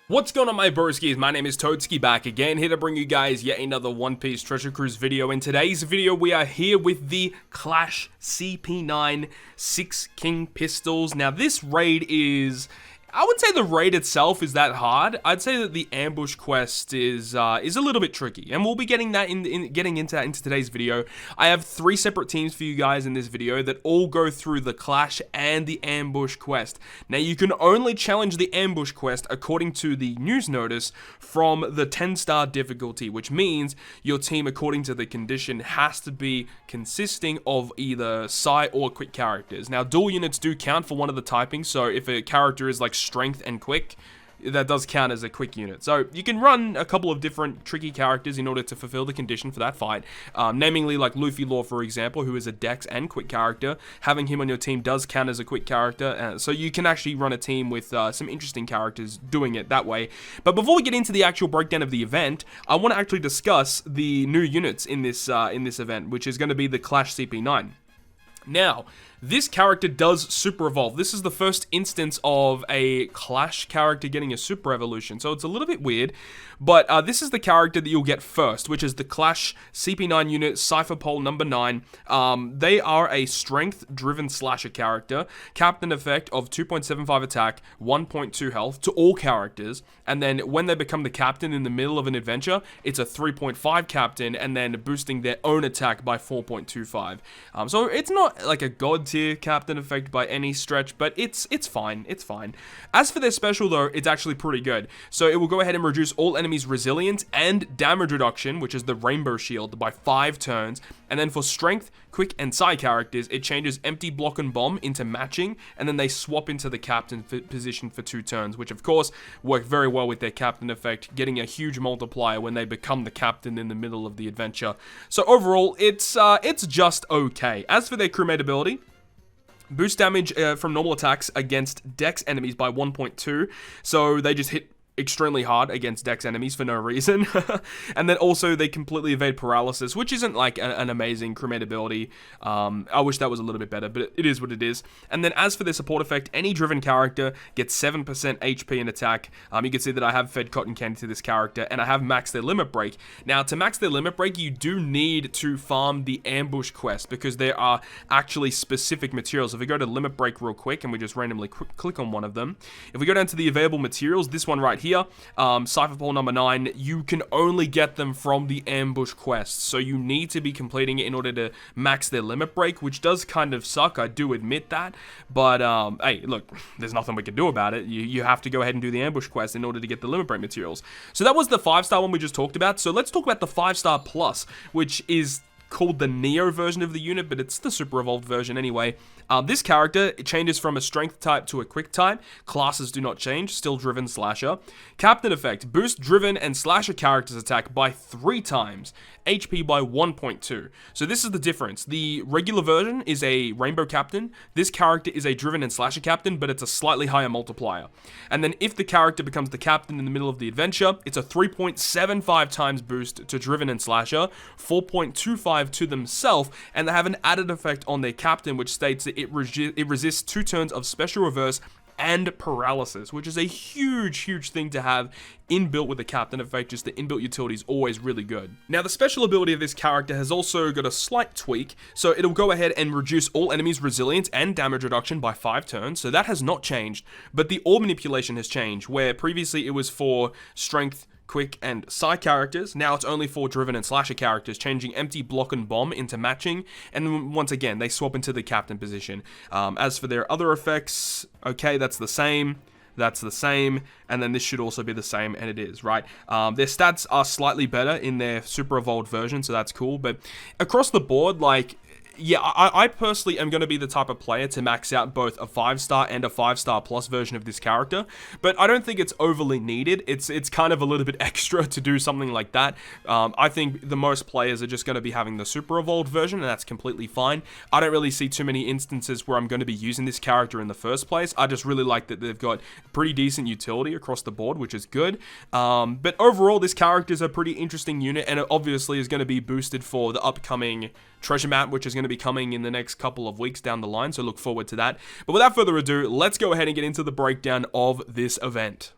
What's going on, my broskiis? My name is Toadskii, back again, here to bring you guys yet another One Piece Treasure Cruise video. In today's video, we are here with the Clash CP9 6 King Pistols. Now, this raid is... I wouldn't say the raid itself is that hard. I'd say that the ambush quest is a little bit tricky, and we'll be getting that getting into that into today's video. I have 3 separate teams for you guys in this video that all go through the clash and the ambush quest. Now, you can only challenge the ambush quest according to the news notice from the 10-star difficulty, which means your team, according to the condition, has to be consisting of either Psi or quick characters. Now, dual units do count for one of the typings, so if a character is like strength and quick, that does count as a quick unit. So you can run a couple of different tricky characters in order to fulfill the condition for that fight. Namely, like Luffy Law, for example, who is a dex and quick character. Having him on your team does count as a quick character. So you can actually run a team with some interesting characters doing it that way. But before we get into the actual breakdown of the event, I want to actually discuss the new units in this event, which is going to be the Clash CP9. Now, this character does super evolve. This is the first instance of a Clash character getting a super evolution, so it's a little bit weird, but this is the character that you'll get first, which is the Clash CP9 unit, Cypher Pole number 9. They are a strength-driven slasher character, captain effect of 2.75 attack, 1.2 health to all characters, and then when they become the captain in the middle of an adventure, it's a 3.5 captain, and then boosting their own attack by 4.25. So it's not like a god tier captain effect by any stretch, but it's fine. As for their special, though, it's actually pretty good. So it will go ahead and reduce all enemies' resilience and damage reduction, which is the rainbow shield, by 5 turns. And then for strength, quick, and psi characters, it changes empty block and bomb into matching, and then they swap into the captain position for 2 turns, which of course work very well with their captain effect, getting a huge multiplier when they become the captain in the middle of the adventure. So overall, it's just okay. As for their crewmate ability, boost damage from normal attacks against dex enemies by 1.2, so they just hit extremely hard against dex enemies for no reason. And then also they completely evade paralysis, which isn't like an amazing crewmate ability. I wish that was a little bit better, but it is what it is. And then as for their support effect, any driven character gets 7% HP in attack. You can see that I have fed cotton candy to this character, and I have maxed their limit break. Now, to max their limit break, you do need to farm the ambush quest, because there are actually specific materials. If we go to limit break real quick, and we just randomly click on one of them, if we go down to the available materials, this one right here, Cypher Pole number 9, you can only get them from the ambush quest, so you need to be completing it in order to max their limit break, which does kind of suck, I do admit that, but hey, look, there's nothing we can do about it. You have to go ahead and do the ambush quest in order to get the limit break materials. So that was the 5-star one we just talked about. So let's talk about the 5-star plus, which is called the Neo version of the unit, but it's the super evolved version anyway. This character, it changes from a strength type to a quick type. Classes do not change, still driven slasher. Captain effect, boost driven and slasher characters attack by 3 times, HP by 1.2. So this is the difference. The regular version is a rainbow captain. This character is a driven and slasher captain, but it's a slightly higher multiplier. And then if the character becomes the captain in the middle of the adventure, it's a 3.75 times boost to driven and slasher, 4.25 to themselves, and they have an added effect on their captain, which states that it resists 2 turns of special reverse and paralysis, which is a huge thing to have inbuilt with the captain effect. Just the inbuilt utility is always really good. Now, the special ability of this character has also got a slight tweak, so it'll go ahead and reduce all enemies' resilience and damage reduction by 5 turns, so that has not changed, but the orb manipulation has changed, where previously it was for strength, quick, and psi characters. Now it's only for driven and slasher characters, changing empty block and bomb into matching, and once again they swap into the captain position. As for their other effects, okay, that's the same, and then this should also be the same, and it is, right? Their stats are slightly better in their super evolved version, so that's cool, but across the board, like, yeah, I personally am going to be the type of player to max out both a 5-star and a 5-star plus version of this character, but I don't think it's overly needed. It's kind of a little bit extra to do something like that. I think the most players are just going to be having the super evolved version, and that's completely fine. I don't really see too many instances where I'm going to be using this character in the first place. I just really like that they've got pretty decent utility across the board, which is good. But overall, this character is a pretty interesting unit, and it obviously is going to be boosted for the upcoming treasure map, which is going to be coming in the next couple of weeks down the line, so look forward to that. But without further ado, let's go ahead and get into the breakdown of this event.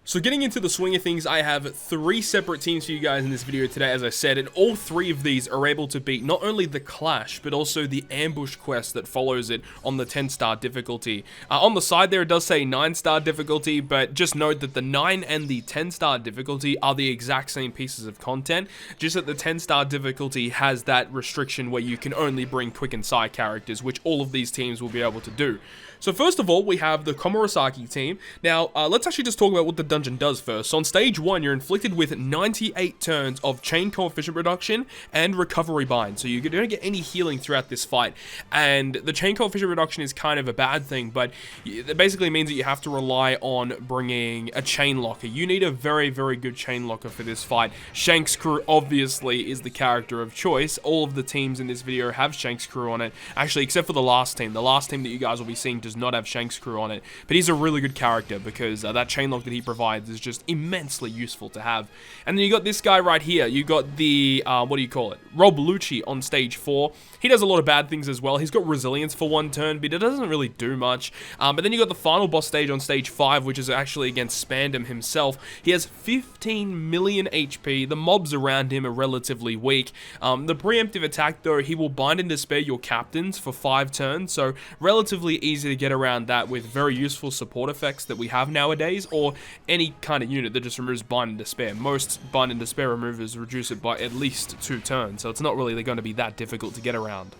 So getting into the swing of things, I have 3 separate teams for you guys in this video today, as I said, and all 3 of these are able to beat not only the Clash, but also the ambush quest that follows it on the 10-star difficulty. On the side there, it does say 9-star difficulty, but just note that the 9 and the 10-star difficulty are the exact same pieces of content, just that the 10-star difficulty has that restriction where you can only bring quick and side characters, which all of these teams will be able to do. So first of all, we have the Komurasaki team. Now, let's actually just talk about what the dungeon does first. So on stage 1, you're inflicted with 98 turns of chain coefficient reduction and recovery bind. So you don't get any healing throughout this fight. And the chain coefficient reduction is kind of a bad thing, but it basically means that you have to rely on bringing a chain locker. You need a very, very good chain locker for this fight. Shanks' crew obviously is the character of choice. All of the teams in this video have Shanks' crew on it. Actually, except for the last team. The last team that you guys will be seeing does not have Shanks' crew on it, but he's a really good character because that chain lock that he provides is just immensely useful to have. And then you got this guy right here. You got the what do you call it, Rob Lucci on stage 4. He does a lot of bad things as well. He's got resilience for 1 turn, but it doesn't really do much. But then you got the final boss stage on stage 5, which is actually against Spandam himself. He has 15 million HP. The mobs around him are relatively weak. The preemptive attack, though, he will bind and despair your captains for 5 turns, so relatively easy to get around that with very useful support effects that we have nowadays, or any kind of unit that just removes bind and despair. Most bind and despair removers reduce it by at least 2 turns, so it's not really going to be that difficult to get around.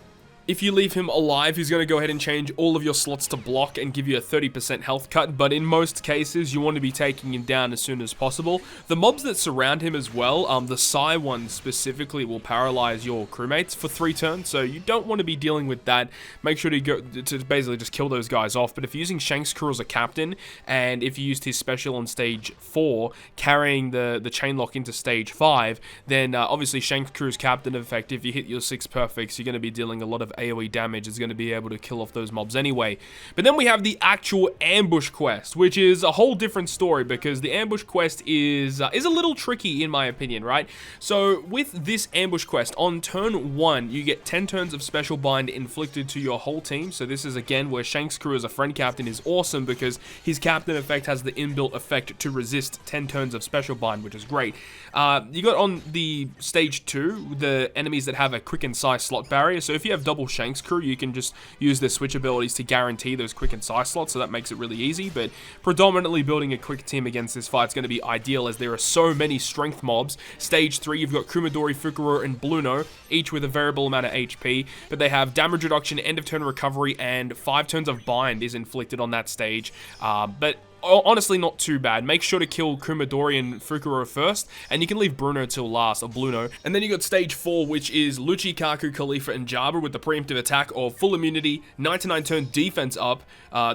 If you leave him alive, he's going to go ahead and change all of your slots to block and give you a 30% health cut, but in most cases, you want to be taking him down as soon as possible. The mobs that surround him as well, the Psy one specifically will paralyze your crewmates for 3 turns, so you don't want to be dealing with that. Make sure to go to basically just kill those guys off, but if you're using Shanks' crew as a captain, and if you used his special on stage 4, carrying the chain lock into stage 5, then obviously Shanks' crew's captain effect, if you hit your 6 perfects, you're going to be dealing a lot of AoE damage. Is going to be able to kill off those mobs anyway. But then we have the actual ambush quest, which is a whole different story because the ambush quest is a little tricky in my opinion, right? So with this ambush quest, on turn 1, you get 10 turns of special bind inflicted to your whole team. So this is again where Shanks' crew as a friend captain is awesome because his captain effect has the inbuilt effect to resist 10 turns of special bind, which is great. You got on the stage 2, the enemies that have a quick and size slot barrier. So if you have double Shanks' crew, you can just use their switch abilities to guarantee those quick and size slots, so that makes it really easy. But predominantly building a quick team against this fight is going to be ideal as there are so many strength mobs. Stage 3, you've got Kumadori, Fukuro, and Bluno, each with a variable amount of HP, but they have damage reduction, end of turn recovery, and 5 turns of bind is inflicted on that stage. But honestly, not too bad. Make sure to kill Kumadori and Fukuro first, and you can leave Bruno till last, or Bluno. And then you got stage 4, which is Lucci, Kaku, Khalifa, and Jabba with the preemptive attack of full immunity, 99 turn defense up.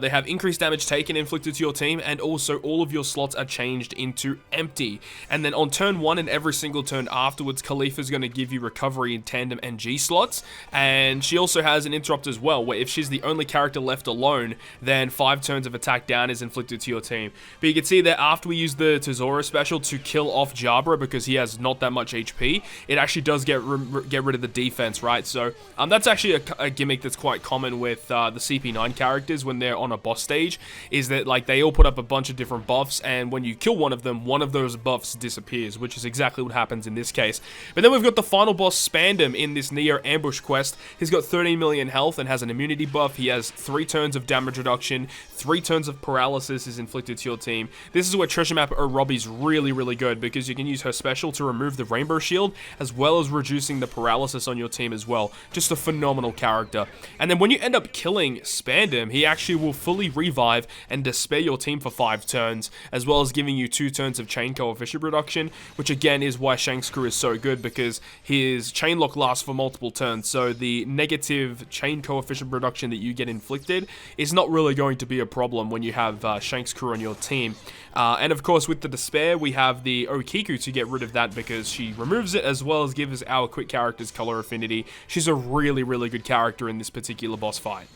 They have increased damage taken inflicted to your team, and also all of your slots are changed into empty. And then on turn 1 and every single turn afterwards, Khalifa is going to give you recovery in tandem and G slots. And she also has an interrupt as well, where if she's the only character left alone, then 5 turns of attack down is inflicted to your team. But you can see that after we use the Tesoro special to kill off Jabra because he has not that much HP, it actually does get rid of the defense, right? So that's actually a gimmick that's quite common with the CP9 characters when they're on a boss stage, is that like they all put up a bunch of different buffs, and when you kill one of them, one of those buffs disappears, which is exactly what happens in this case. But then we've got the final boss Spandam in this Neo ambush quest. He's got 13 million health and has an immunity buff. He has 3 turns of damage reduction, 3 turns of paralysis is inflicted to your team. This is where Treasure Map Robbie's really, really good because you can use her special to remove the Rainbow Shield as well as reducing the paralysis on your team as well. Just a phenomenal character. And then when you end up killing Spandam, he actually will fully revive and despair your team for 5 turns, as well as giving you 2 turns of chain coefficient reduction, which again is why Shanks' crew is so good because his chain lock lasts for multiple turns, so the negative chain coefficient reduction that you get inflicted is not really going to be a problem when you have Shanks' crew on your team. And of course with the despair we have the Okiku to get rid of that because she removes it as well as gives our quick characters color affinity. She's a really, really good character in this particular boss fight.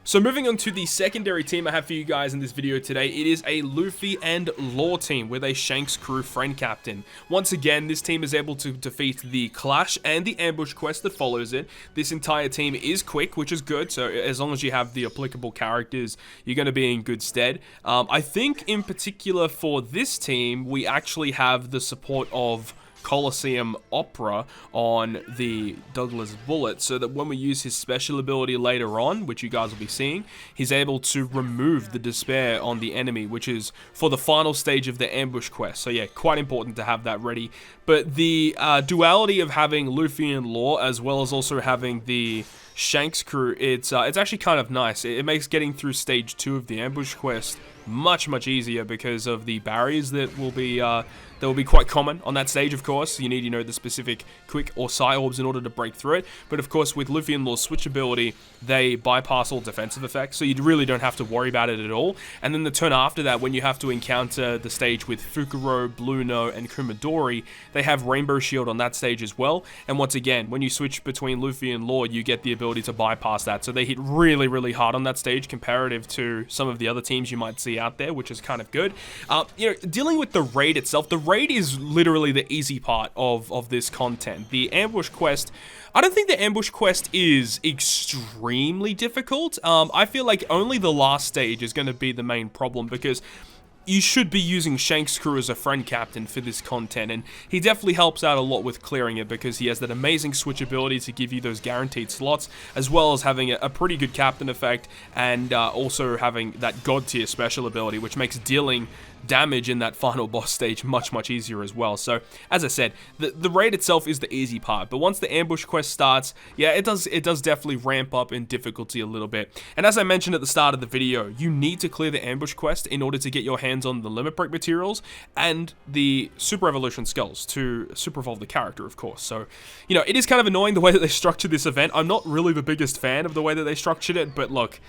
So moving on to the secondary team I have for you guys in this video today, it is a Luffy and Law team with a Shanks crew friend captain. Once again, this team is able to defeat the Clash and the ambush quest that follows it. This entire team is quick, which is good, so as long as you have the applicable characters, you're going to be in good stead. I think in particular for this team, we actually have the support of Coliseum Opera on the Douglas Bullet, so that when we use his special ability later on, which you guys will be seeing, he's able to remove the despair on the enemy, which is for the final stage of the ambush quest. So yeah, quite important to have that ready. But the duality of having Luffy and Law, as well as also having the Shanks crew, it's actually kind of nice. It makes getting through stage 2 of the ambush quest much easier because of the barriers that will be quite common on that stage. Of course, you need, you know, the specific quick or psi orbs in order to break through it. But of course, with Luffy and Law's switch ability, they bypass all defensive effects, so you really don't have to worry about it at all. And then the turn after that, when you have to encounter the stage with Fukuro, Blueno, and Kumadori, they have Rainbow Shield on that stage as well. And once again, when you switch between Luffy and Law, you get the ability to bypass that. So they hit really hard on that stage comparative to some of the other teams you might see out there, which is kind of good. You know, dealing with the raid itself, the raid is literally the easy part of this content. The ambush quest, I don't think the ambush quest is extremely difficult. I feel like only the last stage is going to be the main problem, because you should be using Shanks' crew as a friend captain for this content, and he definitely helps out a lot with clearing it because he has that amazing switch ability to give you those guaranteed slots, as well as having a pretty good captain effect, and also having that god tier special ability, which makes dealing damage in that final boss stage much easier as well. So as I said, the raid itself is the easy part, but once the ambush quest starts, yeah, it does definitely ramp up in difficulty a little bit. And as I mentioned at the start of the video, you need to clear the ambush quest in order to get your hands on the limit break materials and the super evolution skulls to super evolve the character, of course. So, you know, it is kind of annoying the way that they structured this event. I'm not really the biggest fan of the way that they structured it, but look,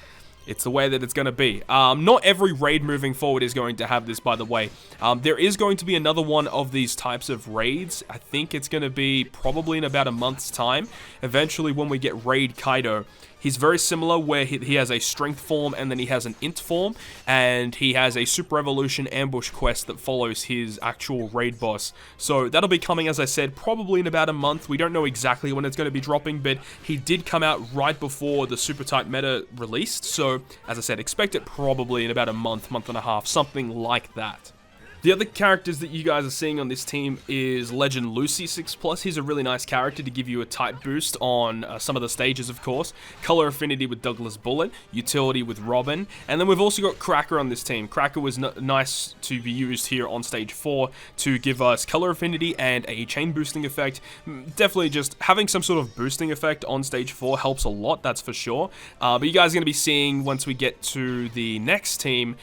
it's the way that it's going to be. Not every raid moving forward is going to have this, by the way. There is going to be another one of these types of raids. I think it's going to be probably in about a month's time. Eventually, when we get Raid Kaido, he's very similar, where he has a strength form and then he has an int form, and he has a super evolution ambush quest that follows his actual raid boss. So that'll be coming, as I said, probably in about a month. We don't know exactly when it's going to be dropping, but he did come out right before the super tight meta released. So as I said, expect it probably in about a month and a half, something like that. The other characters that you guys are seeing on this team is Legend Lucy 6+. He's a really nice character to give you a tight boost on some of the stages, of course. Color affinity with Douglas Bullet, utility with Robin, and then we've also got Cracker on this team. Cracker was nice to be used here on stage 4 to give us color affinity and a chain boosting effect. Definitely just having some sort of boosting effect on stage 4 helps a lot, that's for sure. But you guys are going to be seeing once we get to the next team,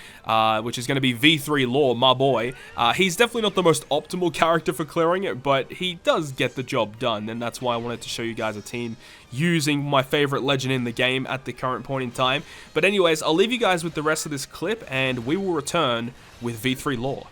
which is going to be V3 Law, my boy. He's definitely not the most optimal character for clearing it, but he does get the job done, and that's why I wanted to show you guys a team using my favorite legend in the game at the current point in time. But anyways, I'll leave you guys with the rest of this clip, and we will return with V3 Law.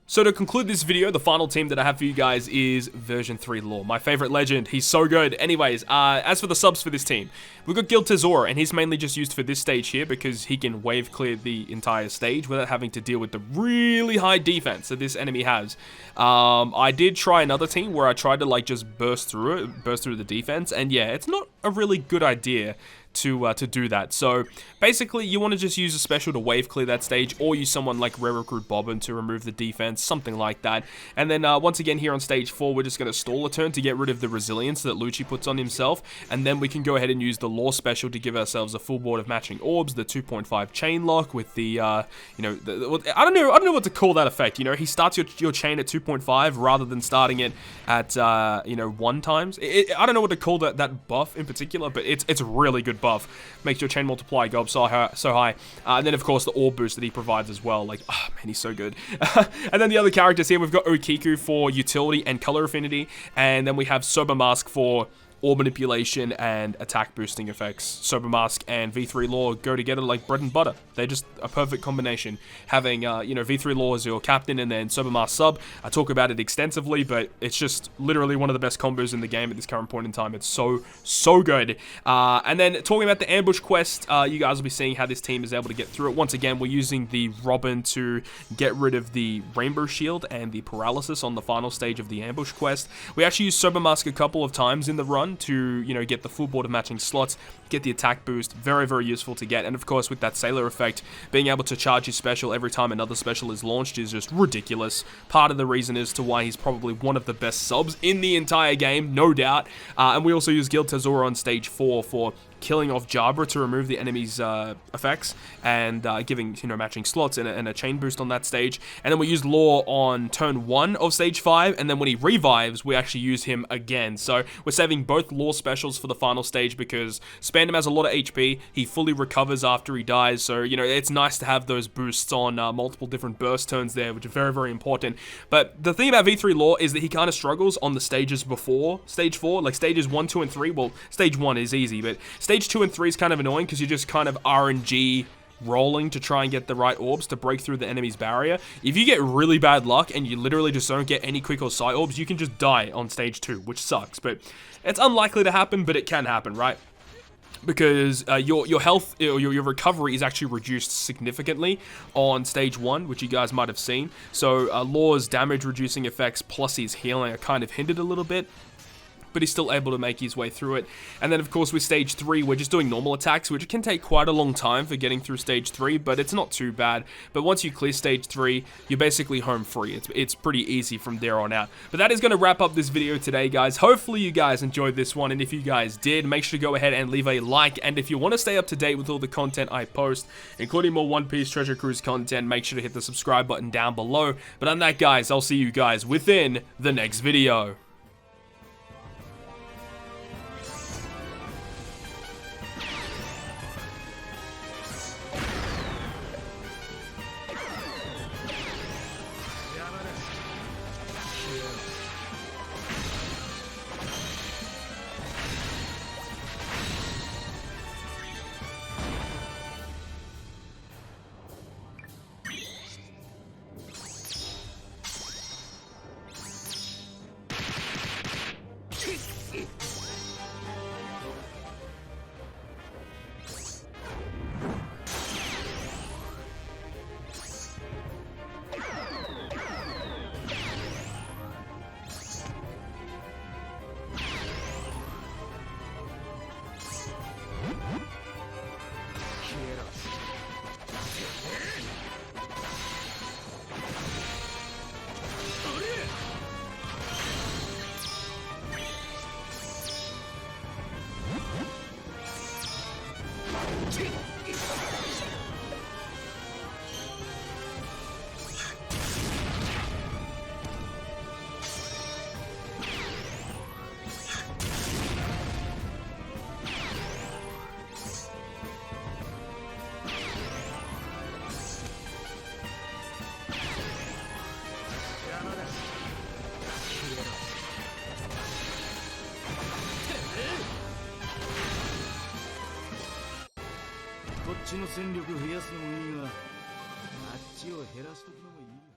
So to conclude this video, the final team that I have for you guys is version 3 Law. My favorite legend. He's so good. Anyways, as for the subs for this team, we've got Gil Tesoro, and he's mainly just used for this stage here because he can wave clear the entire stage without having to deal with the really high defense that this enemy has. I did try another team where I tried to like just burst through the defense, and yeah, it's not a really good idea to do that. So basically you want to just use a special to wave clear that stage, or use someone like Rare Recruit Bobbin to remove the defense, something like that. And then once again here on stage 4, we're just going to stall a turn to get rid of the resilience that Lucci puts on himself, and then we can go ahead and use the Law special to give ourselves a full board of matching orbs, the 2.5 chain lock with the you know, I don't know what to call that effect. You know, he starts your chain at 2.5 rather than starting it at you know, 1 times. I don't know what to call that buff in particular, but it's a really good buff. Makes your chain multiply go up so high. And then of course the orb boost that he provides as well. Like, oh man, he's so good. And then the other characters here, we've got Okiku for utility and color affinity, and then we have Sober Mask for orb manipulation and attack boosting effects. Sober Mask and V3 Law go together like bread and butter. They're just a perfect combination. Having, you know, V3 Law as your captain and then Sober Mask sub. I talk about it extensively, but it's just literally one of the best combos in the game at this current point in time. It's so good. And then talking about the ambush quest, you guys will be seeing how this team is able to get through it. Once again, we're using the Robin to get rid of the Rainbow Shield and the paralysis on the final stage of the ambush quest. We actually used Sober Mask a couple of times in the run to, you know, get the full board of matching slots, get the attack boost. Very, very useful to get. And of course, with that Sailor effect, being able to charge his special every time another special is launched is just ridiculous. Part of the reason as to why he's probably one of the best subs in the entire game, no doubt. And we also use Gil Tesoro on stage 4 for killing off Jabra to remove the enemy's effects and giving, you know, matching slots and a chain boost on that stage. And then we use Law on turn 1 of stage 5, and then when he revives, we actually use him again. So we're saving both Law specials for the final stage because Spandam has a lot of HP. He fully recovers after he dies, so, you know, it's nice to have those boosts on multiple different burst turns there, which are very, very important. But the thing about V3 Law is that he kind of struggles on the stages before stage 4, like stages 1, 2, and 3. Well, stage 1 is easy, but stage 2 and 3 is kind of annoying because you're just kind of RNG rolling to try and get the right orbs to break through the enemy's barrier. If you get really bad luck and you literally just don't get any quick or psi orbs, you can just die on stage 2, which sucks. But it's unlikely to happen, but it can happen, right? Because your health, or your recovery is actually reduced significantly on stage 1, which you guys might have seen. So Law's damage reducing effects plus his healing are kind of hindered a little bit, but he's still able to make his way through it. And then of course with stage 3, we're just doing normal attacks, which can take quite a long time for getting through stage 3, but it's not too bad. But once you clear stage 3, you're basically home free. It's pretty easy from there on out. But that is going to wrap up this video today, guys. Hopefully you guys enjoyed this one, and if you guys did, make sure to go ahead and leave a like. And if you want to stay up to date with all the content I post, including more One Piece Treasure Cruise content, make sure to hit the subscribe button down below. But on that, guys, I'll see you guys within the next video. こっちの戦力増やすのもいいが、あっちを減らしとくのもいい。